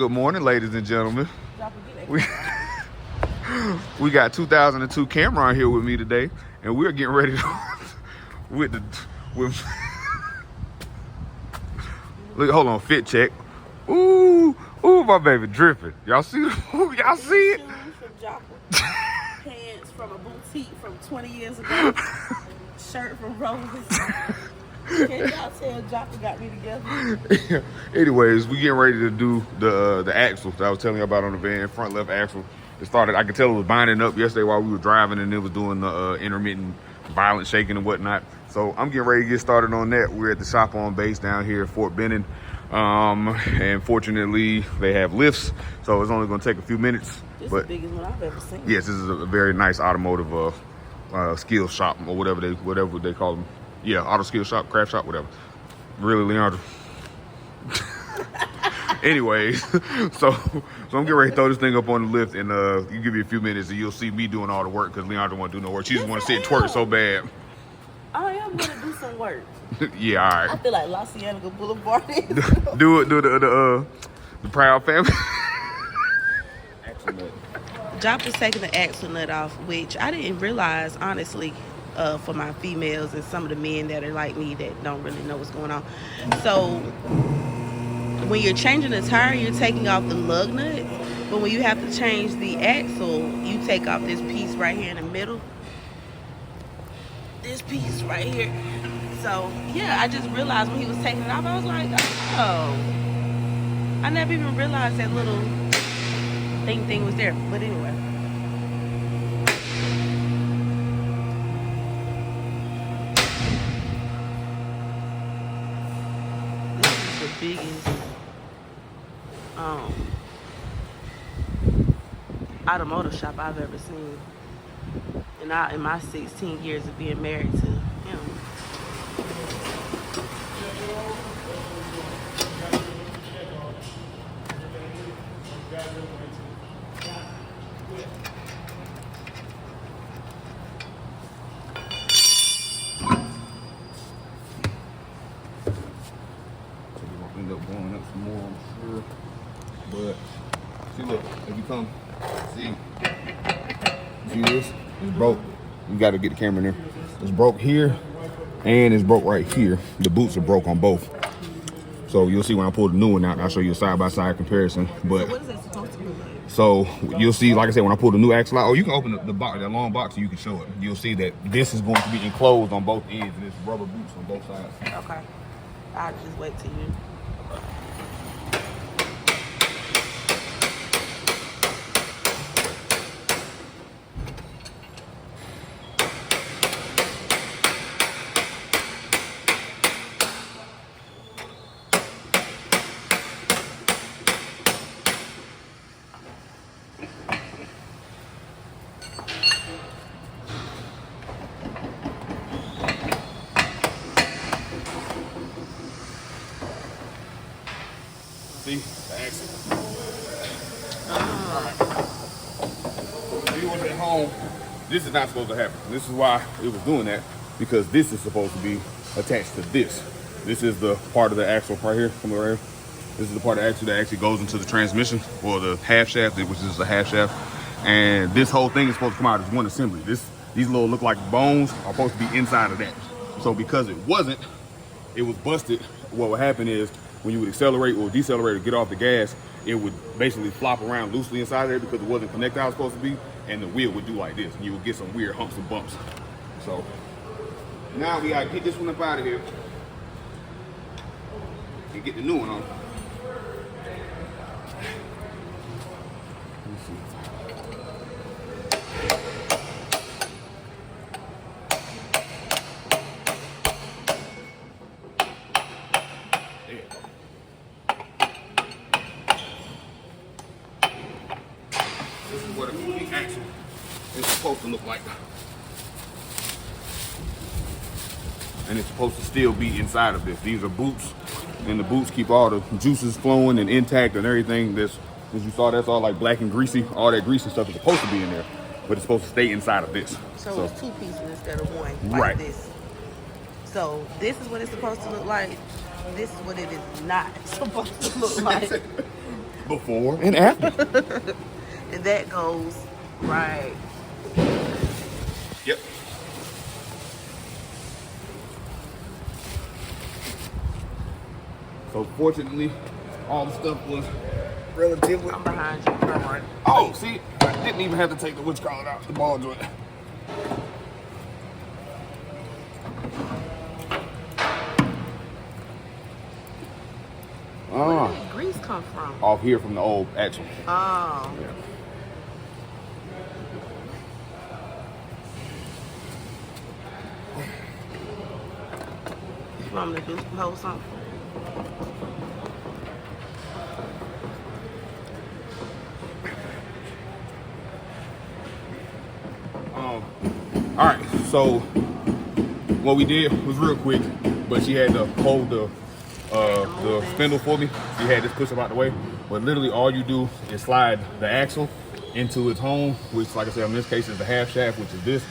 Good morning, ladies and gentlemen. We, we got 2002 Cameron here with me today, and we're getting ready to with look. Hold on, fit check. Ooh, my baby dripping. Y'all see? Y'all see it? Shoes from Joppa. Pants from a boutique from 20 years ago. Shirt from Roses. Can y'all tell Joppa got me together? Anyways, we getting ready to do the axle that I was telling you about on the van, front left axle. It started, I could tell it was binding up yesterday while we were driving, and it was doing the intermittent violent shaking and whatnot. So I'm getting ready to get started on that. We're at the shop on base down here at Fort Benning. And fortunately they have lifts, so it's only going to take a few minutes. This is the biggest one I've ever seen. Yes, this is a very nice automotive skill shop, or whatever they call them. Yeah, auto skill shop, craft shop, whatever. Really, Leondra. Anyways, so I'm getting ready to throw this thing up on the lift, and you give me a few minutes and you'll see me doing all the work, because Leondra won't do no work. She just want to sit and twerk so bad. I am going to do some work. Yeah, all right. I feel like La Cienega Boulevard is. do the Proud Family. Job was taking the axle nut off, which I didn't realize, honestly, for my females and some of the men that are like me that don't really know what's going on. So when you're changing the tire, you're taking off the lug nuts, but when you have to change the axle, you take off this piece right here in the middle. This piece right here. So yeah, I just realized when he was taking it off, I was like, oh, I never even realized that little thing was there. But anyway, this is the biggest automotive shop I've ever seen in my 16 years of being married to him. End up blowing up some more, I'm sure. But see, look, if you come, see this? It's broke. You got to get the camera in there. It's broke here, and it's broke right here. The boots are broke on both. So you'll see when I pull the new one out. I'll show you a side-by-side comparison. But so what is that supposed to look like? So you'll see, like I said, when I pull the new axle out, oh, you can open the box, that long box, so you can show it. You'll see that this is going to be enclosed on both ends, and it's rubber boots on both sides. Okay. I'll just wait till you. See, the axle. If you was at home, this is not supposed to happen. This is why it was doing that, because this is supposed to be attached to this. This is the part of the axle right here, come over here. This is the part of the axle that actually goes into the transmission, or the half shaft, which is the half shaft. And this whole thing is supposed to come out as one assembly. These little look like bones are supposed to be inside of that. So because it wasn't, it was busted. What would happen is, when you would accelerate or decelerate or get off the gas, it would basically flop around loosely inside there because it wasn't connected how it's supposed to be, and the wheel would do like this, and you would get some weird humps and bumps. So now we gotta get this one up out of here and get the new one on. Let me see. This is what a complete axle is supposed to look like. And it's supposed to still be inside of this. These are boots, and the boots keep all the juices flowing and intact and everything. This, as you saw, that's all like black and greasy. All that greasy stuff is supposed to be in there, but it's supposed to stay inside of this. So it's two pieces instead of one, like right. This. So this is what it's supposed to look like. This is what it is not supposed to look like. Before and after. And that goes right. Yep. So fortunately, all the stuff was relatively. I'm behind you. All right. Oh, see, I didn't even have to take the witch collar out the ball joint. Where did grease come from? Off here from the old axle. Oh. Yeah. You want me to hold something? All right, so what we did was real quick, but she had to hold the spindle for me. She had this push up out the way, but literally all you do is slide the axle into its home, which, like I said, in this case is the half shaft, which is this.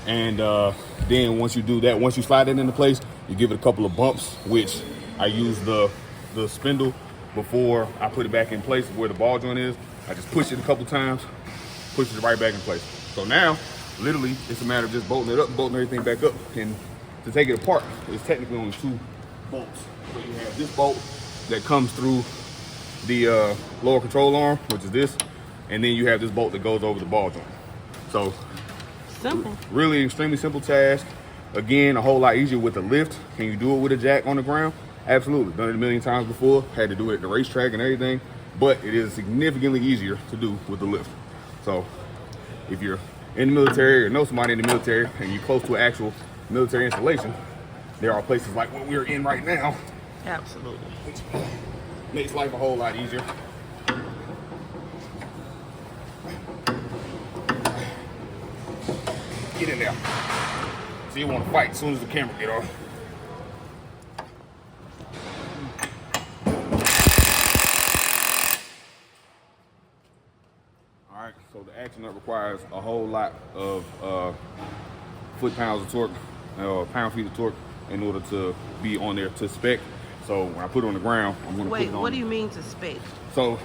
And then once you do that, once you slide it into place, you give it a couple of bumps, which I use the spindle before I put it back in place where the ball joint is. I just push it a couple times, pushes it right back in place. So now, literally, it's a matter of just bolting it up, bolting everything back up. And to take it apart, it's technically only 2 bolts. So you have this bolt that comes through the lower control arm, which is this, and then you have this bolt that goes over the ball joint. So simple. Really extremely simple task. Again, a whole lot easier with the lift. Can you do it with a jack on the ground? Absolutely. Done it a million times before. Had to do it at the racetrack and everything, but it is significantly easier to do with the lift. So if you're in the military or know somebody in the military and you're close to an actual military installation, there are places like what we're in right now. Absolutely. Which makes life a whole lot easier. Get in there. So you want to fight as soon as the camera get off. All right, so the action nut requires a whole lot of foot-pounds of torque, pound-feet of torque in order to be on there to spec. So when I put it on the ground, I'm going to put it on. Wait, what do you mean to spec? So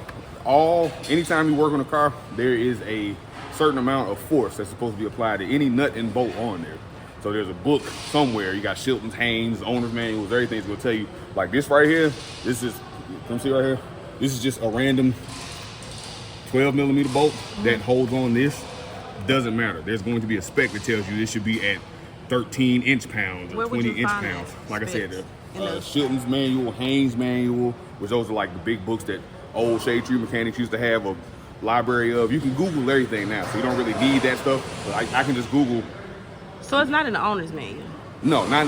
anytime you work on a car, there is a certain amount of force that's supposed to be applied to any nut and bolt on there. So there's a book somewhere. You got Shilton's, Haynes, owner's manuals, everything's going to tell you, like this right here, this is, come see right here? This is just a random 12 millimeter bolt that holds on this. Doesn't matter. There's going to be a spec that tells you this should be at 13 inch-pounds or 20 inch-pounds. Like I said, Shilton's manual, Haynes manual, which those are like the big books that old shade tree mechanics used to have a library of. You can Google everything now, so you don't really need that stuff. But I can just Google. So it's not in the owner's manual? No, not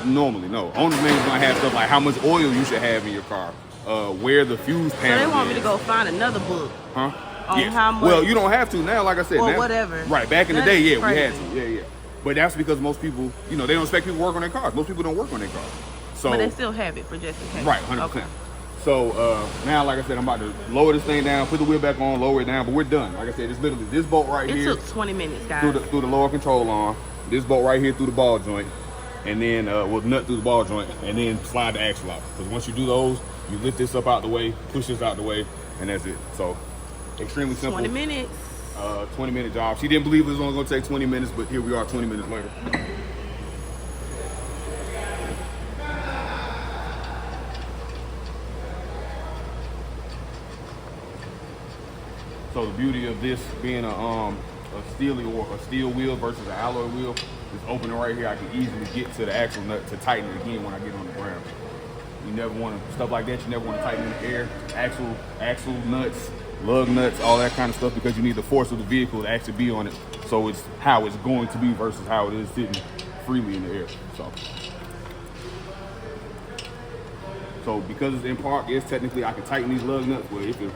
normally. No, owner's manual is gonna have stuff like how much oil you should have in your car, where the fuse panel. So they want me to go find another book. Huh? On how much? Well, you don't have to now. Like I said, or now, whatever. Right. Back in the day, yeah, crazy. we had to. Yeah. But that's because most people, they don't expect people to work on their cars. Most people don't work on their cars. So, but they still have it for just in case. Right, 100%. Okay. So now, like I said, I'm about to lower this thing down, put the wheel back on, lower it down, but we're done. Like I said, it's literally this bolt right here. It took 20 minutes, guys. Through the lower control arm, this bolt right here through the ball joint, and then we'll nut through the ball joint, and then slide the axle out. Because once you do those, you lift this up out the way, push this out the way, and that's it. So extremely simple. 20 minutes. 20-minute job. She didn't believe it was only going to take 20 minutes, but here we are 20 minutes later. So the beauty of this being a steel wheel versus an alloy wheel, this opening right here, I can easily get to the axle nut to tighten it again when I get on the ground. You never want to, stuff like that, you never want to tighten in the air. Axle nuts, lug nuts, all that kind of stuff, because you need the force of the vehicle to actually be on it. So it's how it's going to be versus how it is sitting freely in the air. So because it's in park, yes, technically I can tighten these lug nuts. Well, if it,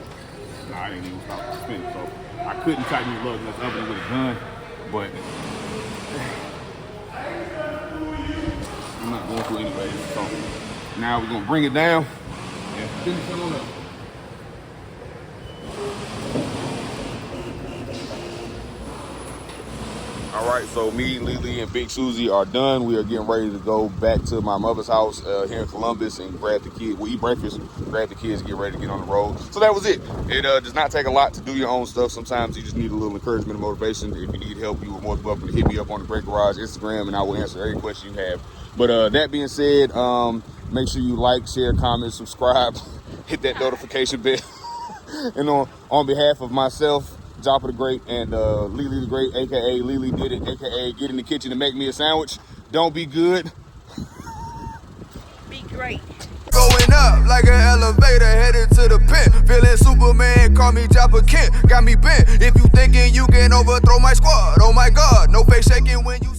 I didn't even stop spinning, so I couldn't tighten these lug nuts other than with a gun, but I'm not going to anyway. So now we're gonna bring it down and finish it on up. All right, so me, Lily, and Big Susie are done. We are getting ready to go back to my mother's house here in Columbus and grab the kids. We'll eat breakfast, grab the kids, get ready to get on the road. So that was it. It does not take a lot to do your own stuff. Sometimes you just need a little encouragement and motivation. If you need help, you are more than welcome to hit me up on the Great Garage Instagram, and I will answer every question you have. But that being said, make sure you like, share, comment, subscribe, hit that notification bell. And on behalf of myself, Joppa the Great, and Lily the Great, aka Lily Did It, aka Get in the Kitchen and Make Me a Sandwich. Don't be good. Be great. Going up like an elevator headed to the pen. Feeling Superman, call me Joppa Kent. Got me bent. If you thinking you can overthrow my squad, oh my God, no face shaking when you